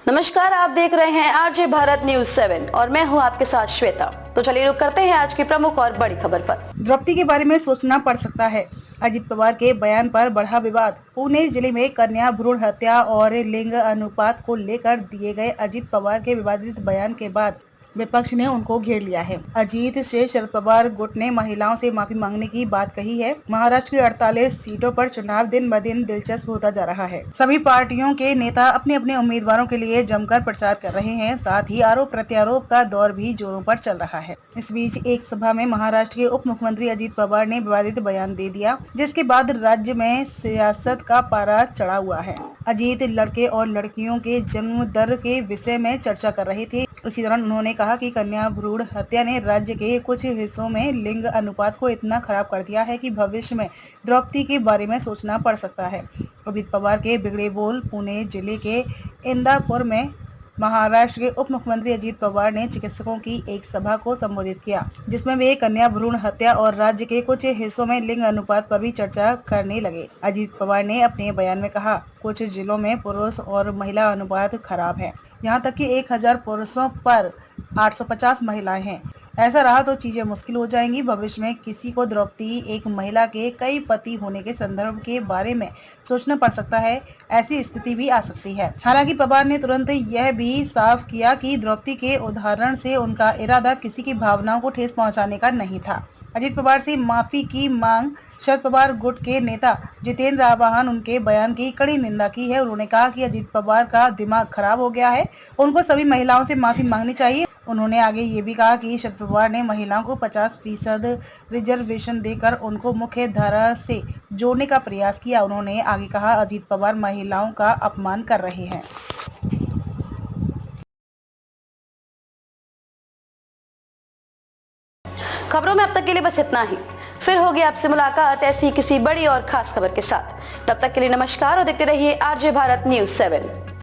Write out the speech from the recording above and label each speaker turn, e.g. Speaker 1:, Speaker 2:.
Speaker 1: नमस्कार, आप देख रहे हैं आरजे भारत न्यूज 7 और मैं हूं आपके साथ श्वेता। तो चलिए रुक करते हैं आज की प्रमुख और बड़ी खबर पर।
Speaker 2: द्रौपदी के बारे में सोचना पड़ सकता है। अजित पवार के बयान पर बढ़ा विवाद। पुणे जिले में कन्या भ्रूण हत्या और लिंग अनुपात को लेकर दिए गए अजित पवार के विवादित बयान के बाद विपक्ष ने उनको घेर लिया है। अजीत से शरद पवार गुट ने महिलाओं से माफी मांगने की बात कही है। महाराष्ट्र की 48 सीटों पर चुनाव दिन ब दिन दिलचस्प होता जा रहा है। सभी पार्टियों के नेता अपने अपने उम्मीदवारों के लिए जमकर प्रचार कर रहे हैं। साथ ही आरोप प्रत्यारोप का दौर भी जोरों पर चल रहा है। इस बीच एक सभा में महाराष्ट्र के उप मुख्यमंत्री अजित पवार ने विवादित बयान दे दिया, जिसके बाद राज्य में सियासत का पारा चढ़ा हुआ है। अजीत लड़के और लड़कियों के जन्म दर के विषय में चर्चा कर रहे थे। इसी दौरान उन्होंने कहा कि कन्या भ्रूण हत्या ने राज्य के कुछ हिस्सों में लिंग अनुपात को इतना खराब कर दिया है कि भविष्य में द्रौपदी के बारे में सोचना पड़ सकता है। अजित पवार के बिगड़े बोल। पुणे जिले के इंदापुर में महाराष्ट्र के उप मुख्यमंत्री अजित पवार ने चिकित्सकों की एक सभा को संबोधित किया, जिसमें वे कन्या भ्रूण हत्या और राज्य के कुछ हिस्सों में लिंग अनुपात पर भी चर्चा करने लगे। अजित पवार ने अपने बयान में कहा, कुछ जिलों में पुरुष और महिला अनुपात खराब है। यहाँ तक कि 1000 पुरुषों पर 850 महिलाएं हैं। ऐसा रहा तो चीजें मुश्किल हो जाएंगी। भविष्य में किसी को द्रौपदी एक महिला के कई पति होने के संदर्भ के बारे में सोचना पड़ सकता है। ऐसी स्थिति भी आ सकती है। हालांकि पवार ने तुरंत यह भी साफ किया कि द्रौपदी के उदाहरण से उनका इरादा किसी की भावनाओं को ठेस पहुंचाने का नहीं था। अजित पवार से माफी की मांग। शरद पवार गुट के नेता जितेंद्र आवाहन उनके बयान की कड़ी निंदा की है। उन्होंने कहा कि अजित पवार का दिमाग खराब हो गया है, उनको सभी महिलाओं से माफी मांगनी चाहिए। उन्होंने आगे ये भी कहा कि शरद पवार ने महिलाओं को 50% रिजर्वेशन देकर उनको मुख्य धारा से जोड़ने का प्रयास किया। उन्होंने आगे कहा, अजित पवार महिलाओं का अपमान कर रहे हैं।
Speaker 1: खबरों में अब तक के लिए बस इतना ही। फिर होगी आपसे मुलाकात ऐसी किसी बड़ी और खास खबर के साथ। तब तक के लिए नमस्कार और देखते रहिए आरजे भारत न्यूज 7।